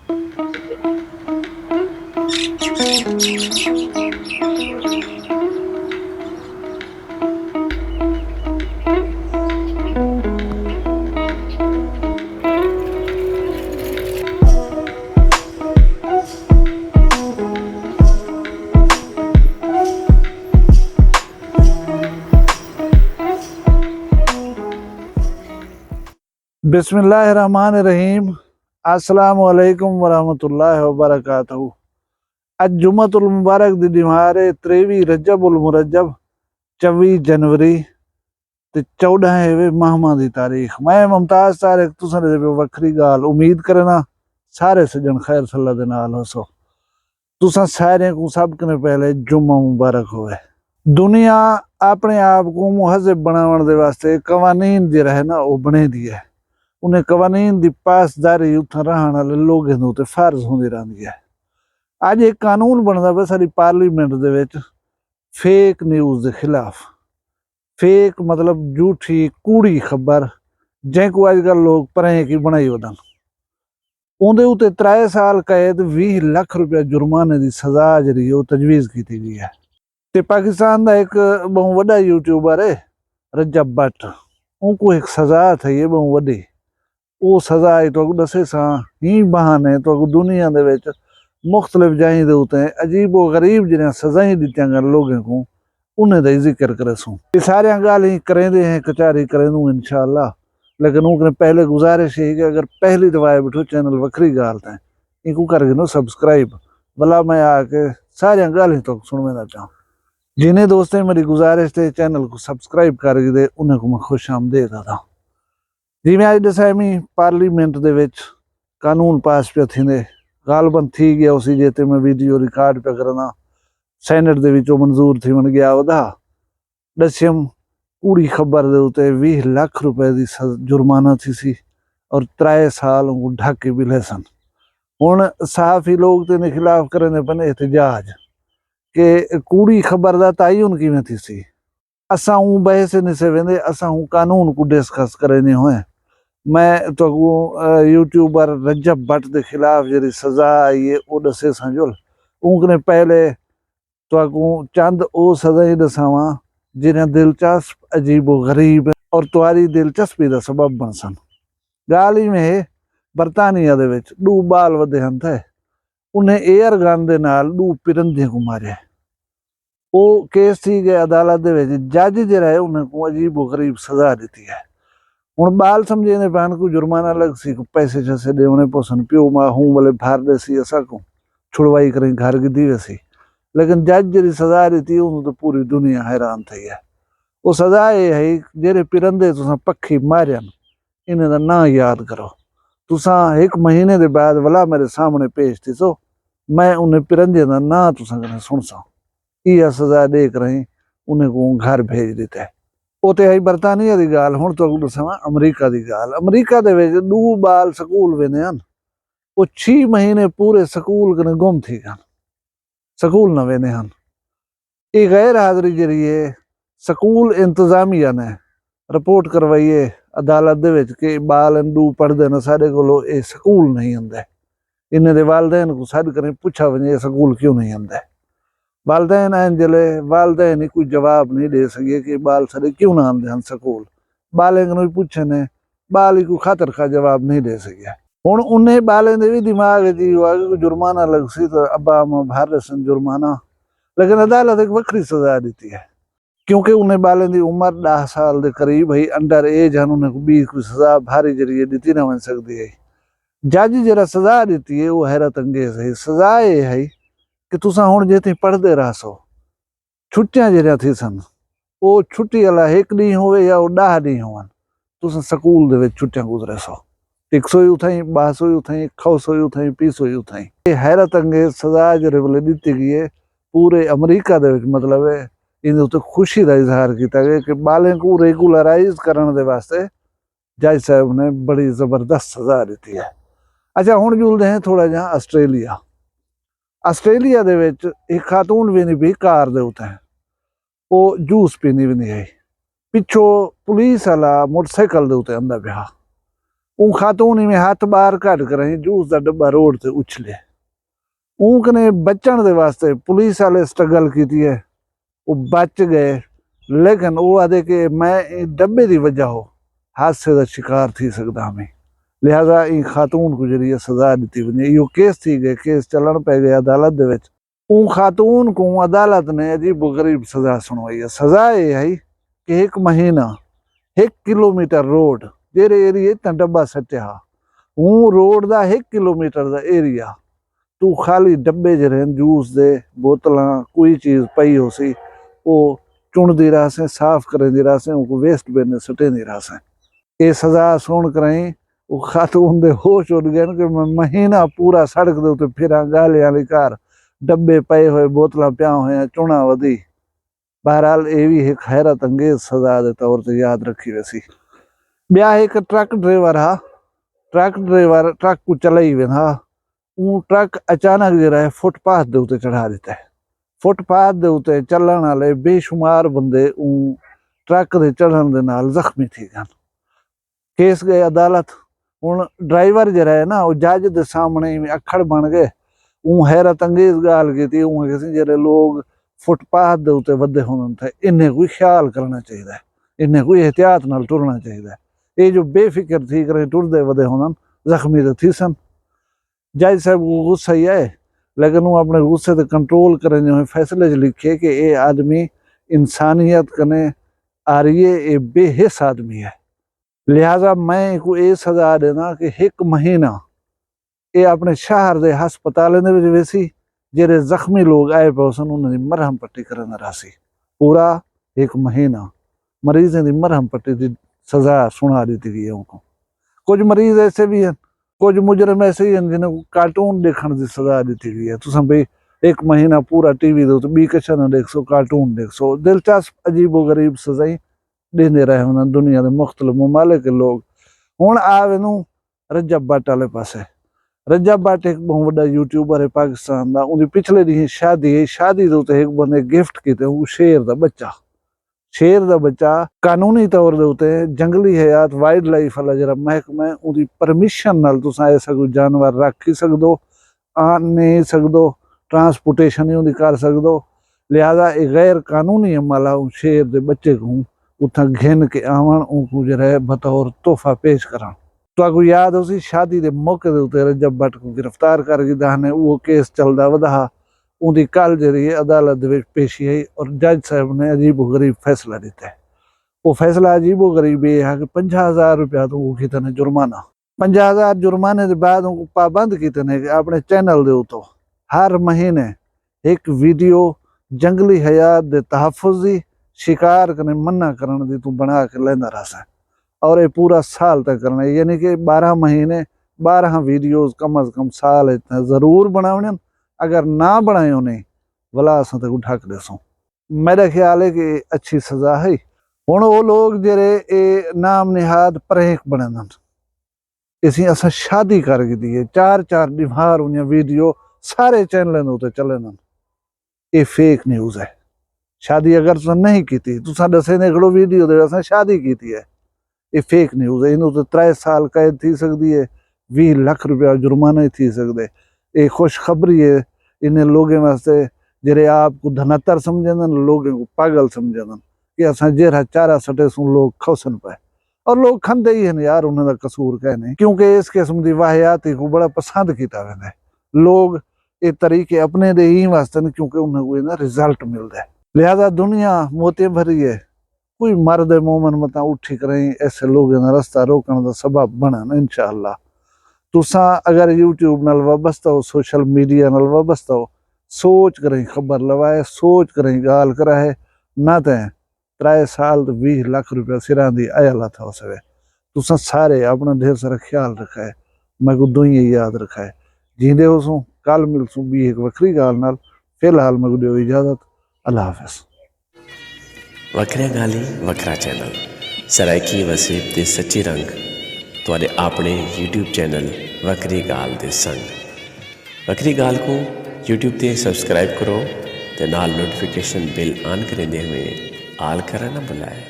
बिस्मिल्लाहिर्रहमानिर्रहीम। अस्सलामु अलैकुम वरहमतुल्लाहि वबरकातुहू। अज जुम्मतुल मुबारक दी दिहाड़े 23 रजबुल मुरज्जब 24 जनवरी ते 14 माहमा दी तारीख। मैं मुमताज तारिक तुसां दे वक्री गाल उम्मीद करना सारे सजन खैर सल्ला दे नाल होसो। तुसां सारे को सब कने पहले जुम्मा मुबारक होवे। दुनिया अपने आप को मुहज़्ज़ब बनावन दे वास्ते कवानीन दी रहे ना वो बने दी है। उन्हें कवानीन दी पासदारी उत्थे रहण वाले लोगों दे उत्ते फर्ज होंदी रहिंदी है। अज एक कानून बनदा पिया साडी पार्लीमेंट दे विच फेक न्यूज़ दे खिलाफ। फेक मतलब झूठी कूड़ी खबर जिहको अजकल लोग परें की बनाई वदन। उहदे उत्ते 3 साल कैद 20 लाख रुपया जुर्माने दी सज़ा जिहड़ी ओह तजवीज़ कीती गई है। ते पाकिस्तान दा एक बहुत वड्डा यूट्यूबर है रजब भट्ट, उनको एक सज़ा थी है बहुत वड्डी। वो सज़ा तो दसे सा ही बहाने तो दुनिया दे विच मुख्तलिफ जाएं दे उत्ते अजीब व गरीब जिहड़ियां सज़ाएं दित्तियां गन लोगों को उन्हें दा जिक्र करे सूं। ये सारियां गाल ही करेंदे हैं कचारी करेंदू इंशाअल्लाह। लेकिन उनके पहले गुजारिश है कि अगर पहली दफा आए बैठो चैनल वक्री गाल ते इनको कर गिनो सब्सक्राइब। भला मैं आके सारियां गाल ही तो सुनवे दा चाहूं। जिन्हें दोस्तें मेरी गुजारिश थे चैनल को सब्सक्राइब कर दे उन्हें को मैं खुश आमदेद आदा। जिवें अज दसामी पार्लीमेंट दे विच कानून पास पे थींदे गालबन थी गया उसी जेते मैं वीडियो रिकॉर्ड पे करना सैनेट दे विचों मंजूर थी वन गया वदा दस्यम कूड़ी खबर दे उते 20 लाख रुपए दी जुर्माना थी सी और 3 साल उनको ढाके भी ले सन। हुण सहाफी लोग ते खिलाफ करने पने एहतजाज के कूड़ी खबर दा तायुन किवें थी सी। असां हूँ बहस नहीं से वेंदे, असां हूँ कानून को डिस्कस करने होए। मैं तो यूट्यूबर रजब भट्ट के खिलाफ जी सज़ा आई है वो दसे संजुल उनके पहले तो चंद वो सज़ाएं दसावा जिन्हें दिलचस्प अजीब व गरीब और तुम्हारी दिलचस्पी का सबब बन सन। गाल ही में बरतानिया दे विच 2 बाल वधे हन थे उन्हें एयर गन दे नाल 2 पिरंदे को मारे। वो केस थी गए अदालत दे विच जज जिहड़ा है उन्हें को अजीब व गरीब सज़ा दी है। हुण बाल समझे ने बहन को जुर्माना लग सी को पैसे जैसे देवने पोसन प्यो मां हूँ बोले भार दे सी असा को छुड़वाई करें घर की दी वैसी। लेकिन जज जी सज़ा दी उन्होंने तो पूरी दुनिया हैरान थी है। वो सज़ा ये है जेरे पिरंदे तुसा पक्षी मारन इन्हें दा ना याद करो। तुसा 1 महीने दे बाद वाला मेरे सामने पेश थी सो मैं उन्हें पिरंदे दा ना तुसा कने सुन सा। यह सज़ा देख रही उन्हें को घर भेज देता है। वो तो है बरतानिया की गाल। हुण तो दसां अमरीका की गाल। अमरीका दे विच 2 बाल स्कूल वेंदे हन वो 6 महीने पूरे स्कूल कने गुम थी गन स्कूल न वेंदे हन। ये गैर हाज़री जिहड़ी है स्कूल इंतजामिया ने रिपोर्ट करवाई है अदालत दे विच कि बाल 2 पढ़दे न साडे कोलों ये स्कूल नहीं आंदे। इन्हें दे वालदैन को सद करें पुछा वने स्कूल क्यों नहीं आंदे। वालदैन आन जले वालदैन ही कोई जवाब नहीं दे सके कि बाल सारे क्यों ना आंदे हन स्कूल। बालें को पूछे ने बाल ही को खातर का जवाब नहीं दे सके। हुण उन्हें बालें दे भी दिमाग हुआ कि जुर्माना लग सी तो अब्बा अम्मा भर सन जुर्माना। लेकिन अदालत एक वक्री सज़ा दी है क्योंकि उन्हें बालें की उम्र 10 साल के करीब है अंडर एज हैं। उन्हें भी कोई सज़ा भारी जरिए दी ना वन सकती है। जज जरा सज़ा दी है वो हैरत अंगेज है। सज़ा ये है कि तुसा हुण जेते पढ़दे रहो छुट्टियां जरिया थी सन वो छुट्टी वाला 1 डी होवे या 10 डी होवन तुसा स्कूल दे विच छुट्टियां गुजरे सो 100 उथई 200 उथई 100 उथई 200 उथई। ये हैरत अंगेज सज़ा जरे वाले दी गई है पूरे अमरीका दे विच। मतलब है इन उत्ते खुशी का इजहार किया गया कि बालें को रेगुलराइज करने दे वास्ते जज साहब ने बड़ी जबरदस्त सज़ा दी है। अच्छा हुण जुलदे हैं थोड़ा जिहा आस्ट्रेलिया। आस्ट्रेलिया दे विच एक खातून भी नहीं पी कार दे उत्ते वो जूस पीनी भी नहीं है। पिछों पुलिस वाला मोटरसाइकिल दे उत्ते आंदा पिया ऊ खातून में हाथ बाहर कट कर जूस का डब्बा रोड से उछले। ऊक ने बचण के वास्ते पुलिस वाले स्ट्रगल की है, वो बच गए, लेकिन वो आदे कि मैं डब्बे की वजह हो हादसे का शिकार थी सकता हमें, लिहाजा इन खातून को जरिए सजा दी वने। यो केस थी गए, केस चलन पै गए अदालत दे विच। ऊ खातून को अदालत ने अजीब गरीब सजा सुनवाई है। सजा ये है कि 1 महीना 1 किलोमीटर रोड जेरे एरिए इतना डब्बा सटिया, हूँ रोड का 1 किलोमीटर का एरिया तू खाली डब्बे जरे जूस दे बोतल कोई चीज पई हो सी वो चुनती रह से, साफ करेंदी रह से, उनको वेस्ट बिन सटेंदी रह से। ये सजा सुन कर वो खातून दे होश उड़ गए कि मैं महीना पूरा सड़क दे उत्ते फिरा, गालियां वाली कार, डब्बे पए हुए, बोतल पिया हुए, चुना वधी। बहरहाल ये भी एक हैरत अंगेज सजा के तौर पर याद रखी वैसी। ब्याह एक ट्रक ड्राइवर हा, ट्रक ड्राइवर ट्रक को चलाई वे हा, वो ट्रक अचानक जरा फुटपाथ दे उत्ते चढ़ा देता है। फुटपाथ दे उत्ते चलण वाले बेशुमार बंदे ट्रक दे चढ़न दे नाल जख्मी थी गए। केस गए अदालत। हुण ड्राइवर जरा है ना वो जज दे सामने अखड़ बन गए। हैरत अंगेज गाल की थी जरे लोग फुटपाथ दे उत्ते वधे होंदे थे, इन्हें कोई ख्याल करना चाहिए, इन्हें कोई एहतियात नाल टुरना चाहिए। ये जो बेफिक्र थी करे टुरदे वधे होंदन जख्मी तो थी सन। जज साहब को गुस्सा ही है, लेकिन वो अपने गुस्से से कंट्रोल करें जो फैसले लिखे कि ये आदमी इंसानियत कने आ रही है, ये बेहिस आदमी है, लिहाजा मैं को ये सजा देना कि 1 महीना ये अपने शहर के हस्पताल वैसी जेरे जख्मी लोग आए पे सन उन्होंने मरहम पट्टी करना रासी। पूरा 1 महीना मरीजें की मरहम पट्टी की सजा सुना दी गई उनको। कुछ मरीज ऐसे भी हैं, कुछ मुजरम ऐसे ही हैं जिन्हें कार्टून देखने की सजा दी गई है। तुम भाई 1 महीना पूरा टीवी दो तो बी कछ न देख सो, कार्टून देख सो, दिलचस्प अजीबो गरीब सजाई देंदे रहे उन्होंने दुनिया के मुख्तलिफ ममालिक के लोग। हुण आवे नू रजब भट्ट वाले पासे। रजब भट्ट एक बहुत बड़ा यूट्यूबर है पाकिस्तान का। उनकी पिछले दिन शादी है, शादी के एक बंदे गिफ्ट किए वो शेर का बच्चा। शेर का बच्चा कानूनी तौर के उत्ते जंगली हयात वाइल्ड लाइफ वाला जरा महकमा है उनकी परमिशन नाल तुसां ऐसा कोई जानवर रख ही सकदो, आन नहीं सकदो, ट्रांसपोर्टेशन ही उनकी कर सकदो। लिहाजा एक गैर कानूनी अमल आ शेर के बच्चे को उतना घिन के आवन उनको जरा बतौर तोहफा पेश करन। तो याद हो सी शादी के मौके के उत्ते रजब भट्ट को गिरफ्तार कर दिता ने। वो केस चलता वधा उनकी कल जी अदालत पेशी आई और जज साहब ने अजीबो गरीब फैसला दिता है। वो फैसला अजीबो गरीब ये है कि 50,000 रुपया तो वो किते ने जुर्माना, 50,000 जुर्माने के बाद उनको पाबंद किते ने कि अपने चैनल दे तो हर महीने एक वीडियो जंगली हयात दे तहफ़ुज़ दी शिकार करने मना करने दी तू बना के लेंदा रहा और ये पूरा साल तक करना, यानी कि 12 महीने 12 वीडियोज कम अज कम साल इतना जरूर बनाने। अगर ना बनाए उन्हें भला अस तक ढक देसों। मेरा ख्याल है कि अच्छी सजा है। हुण वो लोग जेरे ए नाम निहाद परेख बने इसी अस शादी कर दी है 4-4 निहार उन्हें वीडियो सारे चैनलों के उत्ते चले न। ये फेक न्यूज़ है। शादी अगर तुम नहीं की तुसा दसे ने खड़ो वीडियो दे अस शादी की है, ये फेक न्यूज़ है। इन 3 साल कैद थी सकती है, 20 लाख रुपया जुर्माना ही थी सकते। ये खुशखबरी है इन्हें लोगों वास्ते जेरे आपको धनतर समझन, लोगों को पागल समझन कि असा जेरा चारा सटे सू लोग खौसन पाए और लोग खंदे ही हैं यार, उन्होंने कसूर कहने क्योंकि इस किस्म की वाहियाती को बड़ा पसंद किया है लोग। ये तरीके अपने दे ही वास्ते न क्योंकि उन्हें कोई ना रिजल्ट मिलता है। लिहाजा दुनिया मोती भरी है, कोई मर्द मोमन मत उठी करें ऐसे लोगों रास्ता रोकने का सबब बनन इंशाअल्लाह। तुसा अगर यूट्यूब नाल वाबस्ता हो, सोशल मीडिया नाल वाबस्ता हो, सोच करें खबर लवाए, सोच करें गाल कराए ना ते 3 साल तो 20 लाख रुपया सिरा दी आया था उसे। तुसा सारे अपना ढेर सारा ख्याल रखा है, मैं को दुई याद रखा है। जींदे हो सो कल मिलसूँ भी एक वक्री गाल नाल। फिलहाल मैं को दो इजाजत, अल्लाह हाफिज। वखरा गाली वखरा चैनल सराइकी वसीब ते सच्ची रंग तुहाडे अपने यूट्यूब चैनल वक्री गाल दे संग। वक्री गाल को यूट्यूब ते सब्सक्राइब करो ते नाल नोटिफिकेशन बिल ऑन करेंदे हुए आल करा ना बुलाए।